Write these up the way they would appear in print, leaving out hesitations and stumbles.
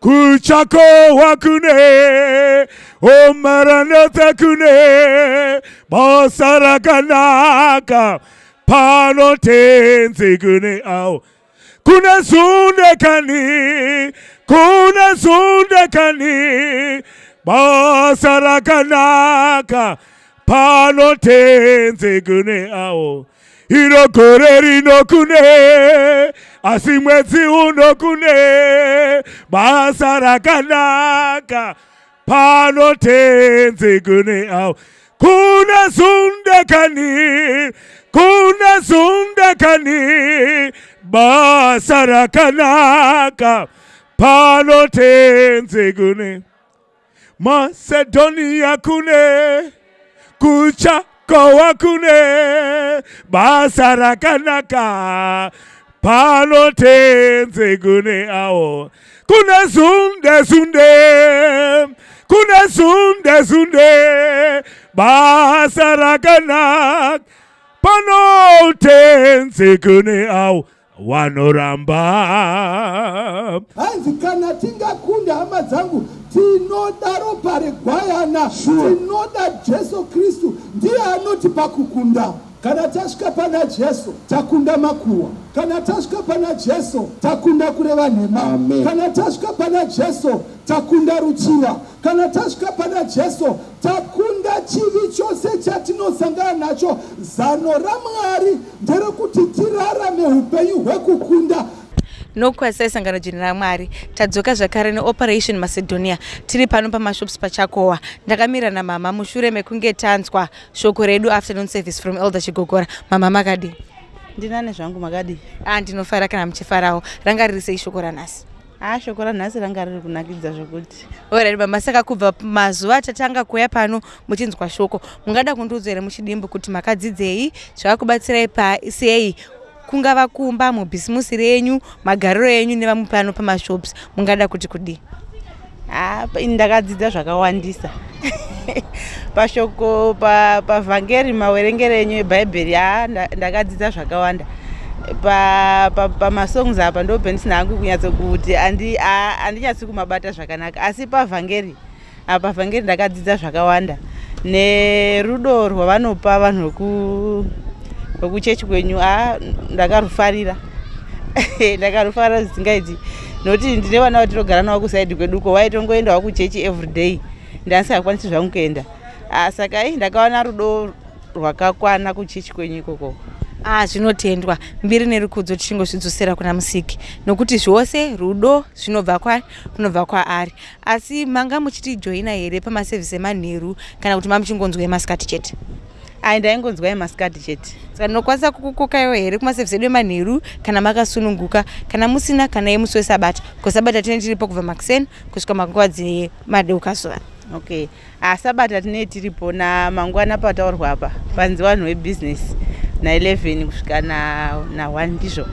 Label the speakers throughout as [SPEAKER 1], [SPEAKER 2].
[SPEAKER 1] kuchakowa kune omaranatha kune basa rakanaka panotenzi kune awo kuna sundekani basa rakanaka panotenzi kune awo iro gore rino kune asi mwezi uno kune basa rakanaka panotenzi kune awo kuna sundekani basa rakanaka panotenzi kune Macedonia kune kuchakowa kune basa rakanaka panotenzi kune awo kuna sunde basa rakanaka panotenzi kune awo wanoramba
[SPEAKER 2] hanzi kana tingakunda hama dzangu tinoda ropa regwayana tinoda Jesu Kristu ndiye anoti pakukunda kana tasvika pana Jesu takunda makuwa kana tasvika pana Jesu takunda kureva nhema kana tasvika pana Jesu takunda ruchiva kana tasvika pana Jesu takunda chivi chose chatinosangana nacho zano raMwari nderekuti tirarame upenyu hwekukunda
[SPEAKER 3] nokwasa isangano jini raMwari tadzoka zvakare neOperation Macedonia tiri pano pamashops paChakowa ndakamira namama mushure mekunge tanzwa shoko redu afternoon service from Elder Chigogora. Mama makadi
[SPEAKER 4] ndinane zvangu makadi
[SPEAKER 3] ndinofara kana muchifarawo ranga riri sei shoko ranhasi
[SPEAKER 4] shoko ranhasi ranga riri kunakidza zvokuti
[SPEAKER 3] alright mama saka kubva mazuva tatanga kuya pano muchinzwa shoko mungada kundiudza here muchidimbu kuti makadzidzei zvakakubatsirai sei kungava kumba mubhisimusi renyu magariro enyu nevamwe pano pamashops mungada kuti kudii
[SPEAKER 4] ndakadzidza zvakawandisa pashoko pavhangeri mawerengero enyu ebhaibheri ndakadzidza zvakawanda pamasongs apa ndo bendisina hangu kunyatso kuti handinyatsi kumabata zvakanaka asi pavhangeri ndakadzidza zvakawanda nerudo rwavanopa vanhu vekuchechi kwenyu ndakarufarira ndakarufarira zvisingaiti nokuti ndine vana vatinogara navo kusaidi kweduko waitongoendawo kuchechi everyday ndasingakwanisi zvangu kuenda saka ndakawana rudo rwakakwana kuchechi kwenyu ikoko
[SPEAKER 3] zvinotendwa mbiri nerukudzo tichingozvidzosera kuna Musiki nokuti zvose rudo zvinobva kwaari asi manga muchitijoina here pamasevhisi emanheru kana kuti mamuchingonzwa emasikati chete
[SPEAKER 4] ndaingonzwa emasikati chete
[SPEAKER 3] saka ndinokwanisa kukukokaiwo here kumasevhisi edu emanheru kana makasununguka kana musina kana yemusi wesabata kusabata tine tiripo kubva makuseni kusvika manguva dzemadeukazuva
[SPEAKER 4] okay sabata tine tiripo namangwana pataurwa apa panzi vanhu webhizinesi na11 kusvika na1 ndizvo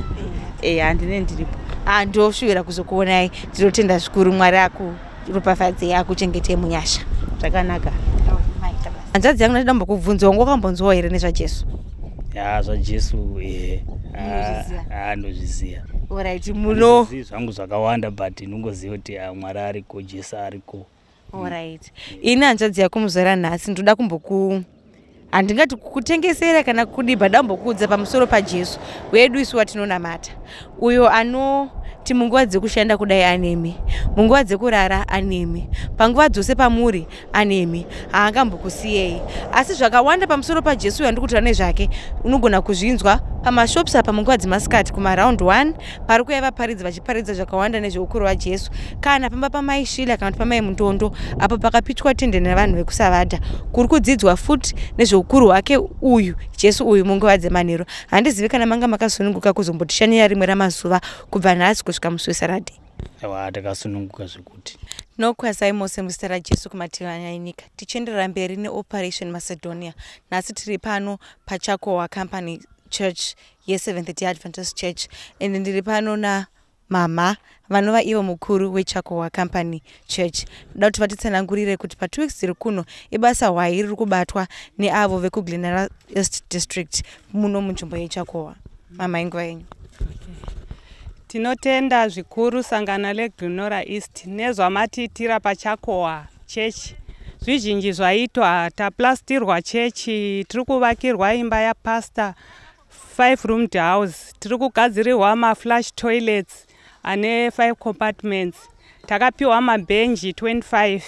[SPEAKER 4] handine ndiripo
[SPEAKER 3] ndoshuvira kuzokuonai ndinotenda zvikuru Mwari akuropafadzei akuchengetei munyasha
[SPEAKER 4] zvakanaka
[SPEAKER 3] hanzvadzi yangu ndachida mbokubvunzawo wakambonzwawo here nezvaJesu
[SPEAKER 5] zvaJesu ndozviziva
[SPEAKER 3] alright
[SPEAKER 5] zvangu zvakawanda but ndinongoziva kuti Mwari ariko Jesu ariko
[SPEAKER 3] alright ini hanzvadzi yako muzora nhasi ndoda handingati kukutengesera kana kudibha dambokuudza pamusoro paJesu wedu isu watinonamata uyo anoti munguva dzekushanda kudai anemi munguva dzekurara anemi panguva dzose pamuri anemi haangambokusiyei asi zvakawanda pamusoro paJesu uyo andikutaura nezvake unogona kuzvinzwa pamashops apa munguva dzemasikati kumaround 1 pari kuya vaparidzi vachiparidza zvakawanda nezveukuru hwaJesu kana pamba pamaishila kana kuti pamai Mundondo apo pakapitwa tende nevanhu vekusavadha kuri kudzidzwa futi nezveukuru hwake uyu Jesu uyu munguva dzemanheru handizivi kana manga makasununguka kuzombotishanyira rimwe ramazuva kubva nhasi kusvika musi weSaturday
[SPEAKER 5] takasununguka zvekuti
[SPEAKER 3] nokwasai mose muzita raJesu kumativi enyika tichienderera mberi neOperation Macedonia nhasi tiri pano paChakowa Company Church ye7th Adventist Church ende ndiri pano namama vanova ivo mukuru weChakowa Company Church ndoda kuti vatitsanangurire kuti pa2 weeks dziri kuno ibasa hwai riri kubatwa neavo vekuGlenara East District muno munzvimbo yeChakowa. Mama inguva yenyu.
[SPEAKER 6] Tinotenda zvikuru sangano reGlenora East nezvamatiitira paChakowa Church. Zvizhinji zvaitwa, taplastirwa chechi, tiri kuvakirwa imba yapastor 5-roomed house, tiri kugadzirirwa maflush toilets ane 5 compartments, takapiwa mabhenji 25,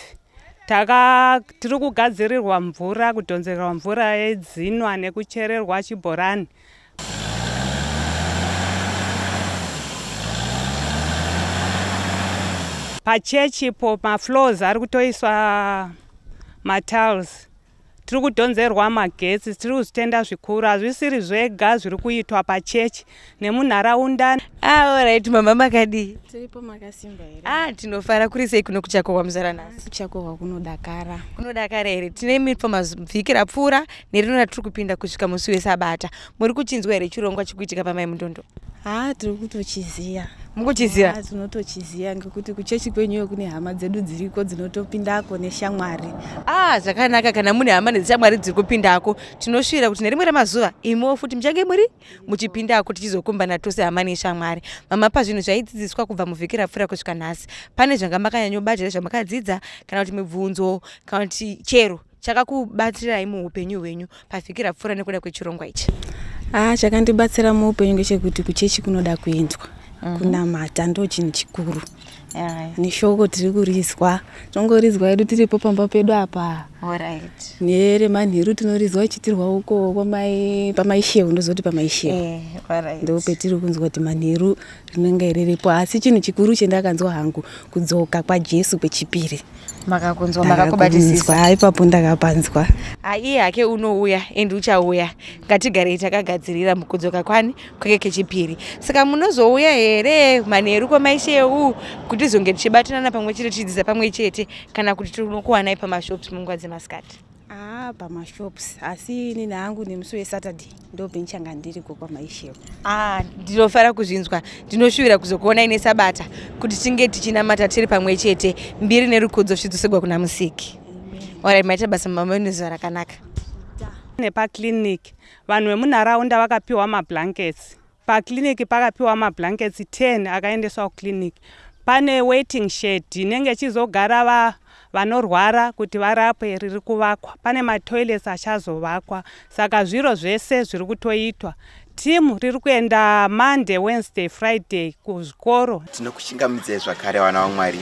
[SPEAKER 6] tiri kugadzirirwa mvura, kudhonzerwa mvura yedzinwa nekuchererwa chibhorani. Pachechi po mafloors ari kutoiswa matiles, tiri kudhonzerwa magetsi, tiri kuzvitenda zvikuru. Hazvisiri zvega zviri kuitwa pachechi nemunharaunda.
[SPEAKER 3] Alright, mama makadi.
[SPEAKER 7] Tiripo makasimba here.
[SPEAKER 3] Tinofara kuri sei kuno kuChakowa muzara nhasi?
[SPEAKER 7] Kuchakowa kunodakara.
[SPEAKER 3] Kunodakara here. Tine mavhiki rapfuura nerino ratiri kupinda kusvika musi weSabata. Muri kuchinzwa here chirongwa chikuitika pamai Mundondo?
[SPEAKER 7] Tiri kutochiziya.
[SPEAKER 3] Mukuchiziya?
[SPEAKER 7] Tinotochiziya ngekuti kuchechi kwenyuyo kune hama dzedu dziriko dzinotopindako neshamwari.
[SPEAKER 3] Zvakanaka, kana mune hama neshamwari dziri kupindako, tinosvira kuti nerimwe ramazuva imwewo futi muchange muri muchipindako tichizokumbana tose hama neshamwari. Mama, pazvinhu zvaidzidziswa kubva muvhiki rapfuura kusvika nhasi, pane zvanga makanyanyobata zvamakadzidza kana kuti mibvunzo kana kuti chero chakakubatsirai muupenyu hwenyu pavhiki rapfuura nekuda kwechirongwa ichi?
[SPEAKER 7] Chakandibatsira muupenyu ngechekuti kuchechi kunoda kuenzwa. Kunamata ndo chinhu chikuru. Neshoko tiri kurizwa, tongorizwa edu tiripo pamba pedu apa.
[SPEAKER 3] Alright.
[SPEAKER 7] Neremanheru tinorizwa ichitirwa uko pamaishewu, ndozoti pamaishewu.
[SPEAKER 3] Alright.
[SPEAKER 7] Ndo petiri kunzwa kuti manheru rinenge riripo, asi chinhu chikuru chendakanzwa hangu kudzoka kwaJesu kwechipiri.
[SPEAKER 3] Makakunzwa, makakubatisisa.
[SPEAKER 7] Ipapo ndakapanzwa.
[SPEAKER 3] Iye hake unouya ende uchauya, ngatigarei takagadzirira mukudzoka kwake kechipiri. Saka munozouya here manheru kwamaishewu kuti zonge tichibatanana pamwe chete tichidzidza pamwe chete, kana kuti tinokuwanai pamashops munguva dzemasikati?
[SPEAKER 7] Pamashops, asi inini hangu nemusi weSaturday ndo benchanga ndiriko kwamaishewu.
[SPEAKER 3] Ndinofara kuzvinzwa, ndinoshuvira kuzokuonai neSabata kuti tinge tichinamata tiri pamwe chete, mbiri nerukudzo zvidzosegwa kuna Musiki. Alright, maita basa mama nezuva rakanaka.
[SPEAKER 6] Nepaclinic vanhu vemunharaunda vakapiwa mablankets. Paclinic pakapiwa mablankets 10 akaendeswa kuclinic. Pane waiting shed inenge chizogara vanorwara kuti varapwe riri kuvakwa. Pane matoilets achazovakwa. Saka zviro zvese zviri kutoitwa. Timu riri kuenda Monday, Wednesday, Friday kuzvikoro.
[SPEAKER 8] Tinokuchingamidzai zvakare vana vaMwari.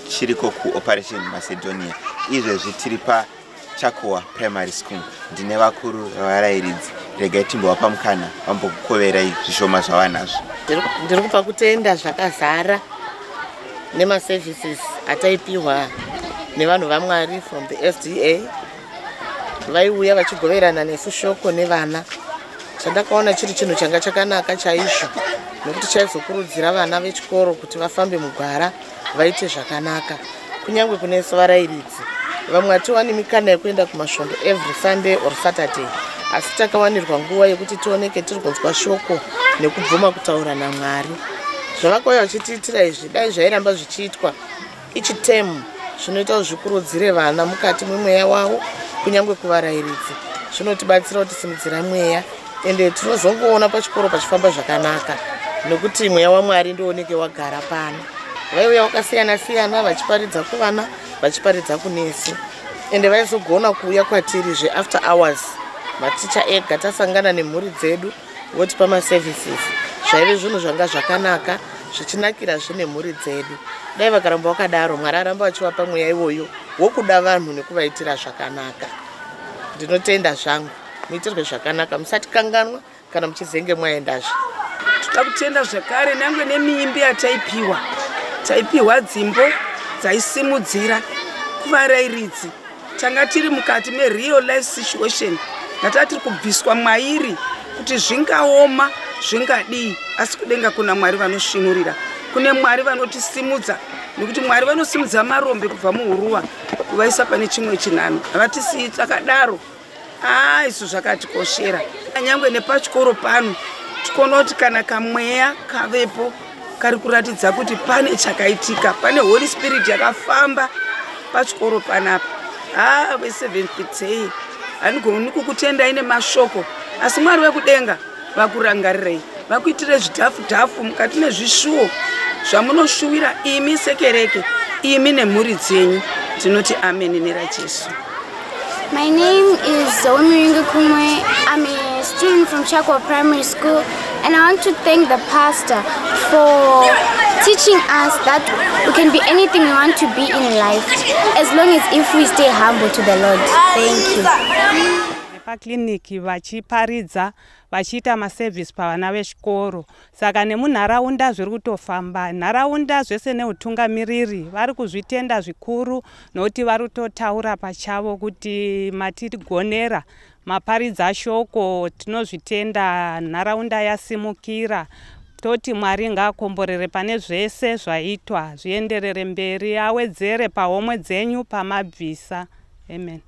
[SPEAKER 8] Chiriko kuOperation Macedonia. Izvezvi tiri paChakowa Primary School. Ndine vakuru vavarairidzi. Regai timbovapa mukana vambokukoverai zvishoma zvavanazvo.
[SPEAKER 9] Ndiri kupa kutenda zvakazara nemaservices ataipiwa nevanhu vaMwari from the SDA. Vaiuya vachigoverana nesu shoko nevana. Chandakaona chiri chinhu changa chakanaka chaizvo, nokuti chaizokurudzira vana vechikoro kuti vafambe mugwara vaite zvakanaka. Kunyange kunesu varairidzi, vamwe hatiwani mikana yekuenda kumasvondo every Sunday or Saturday, asi takawanirwa nguva yekuti tioneke tiri kunzwa shoko nekubvuma kutaura naMwari. Zvavakauya vachitiitira izvi dai zvairamba zvichiitwa each term, zvinoita zvikurudzire vana mukati memweya wavo, kunyange kuvarairidzi. Zvinotibatsira kuti simudzira mweya, ende tinozongoona pachikoro pachifamba zvakanaka, nokuti mweya waMwari ndioneke wagara pano. Vaiuya vakasiyana siyana vachiparidza kuvana, vachiparidza kunesu, ende vaizogona kuuya kwatiri after hours. Maticha ega tasangana nemhuri dzedu voti pamaservices. Zvaive zvinhu zvanga zvakanaka, zvichinakira zvine mhuri dzedu. Dai vakaramba vakadaro, Mwari aramba achivapa mweya iwoyo wokuda vanhu nekuvaitira zvakanaka. Ndinotenda zvangu, muitirwe zvakanaka, musati kanganwa kana muchizenge mwaendazve.
[SPEAKER 10] Toda kutenda zvakare nangwe nemiimbi taipiwa dzimbo dzaisimudzira kuvarairidzi. Tanga tiri mukati mereal life situation, ngatati tiri kubviswa mwairi kuti zvingaoma zvingadii, asi kudenga kuna Mwari vanosvinurira. Kune Mwari vanotisimudza, nekuti Mwari vanosimudza marombe kubva muhuruva kuvaisa pane chimwe chinhano. Havatisiyi takadaro. Isu zvakatikoshera. Nyangwe nepachikoro pano tikoona kuti kana kamweya kavepo kari kuratidza kuti pane chakaitika, pane Holy Spirit yakafamba pachikoro panapa. Ve7th day hanigoni kukutendai nemashoko, asi Mwari wekudenga vakurangarirei. vakuitire zvidhafudhafu mukati mezvishuwo zvamunoshuwira imi sekereke, imi nemhuri dzenyu. Tinoti ameni neraJesu.
[SPEAKER 11] My name is Zoe Miringa Kumwe. I'm a student from Chakwa Primary School, and I want to thank the pastor for teaching us that we can be anything we want to be in life, as long as if we stay humble to the Lord. Thank you.
[SPEAKER 6] Pakliniki vachiparidza vachiita maservice pavana vechikoro, saka nemunharaunda zviri kutofamba, nharaunda zvese neutungamiriri vari kuzvitenda zvikuru, nokuti vari kutotaura pachavo kuti matirigonera maparidza shoko tinozvitenda, nharaunda yasimukira. Toti Mwari ngaakomborere pane zvese zvaitwa, zvienderere mberi, awedzere pahomwe dzenyu pamabvisa. Amen.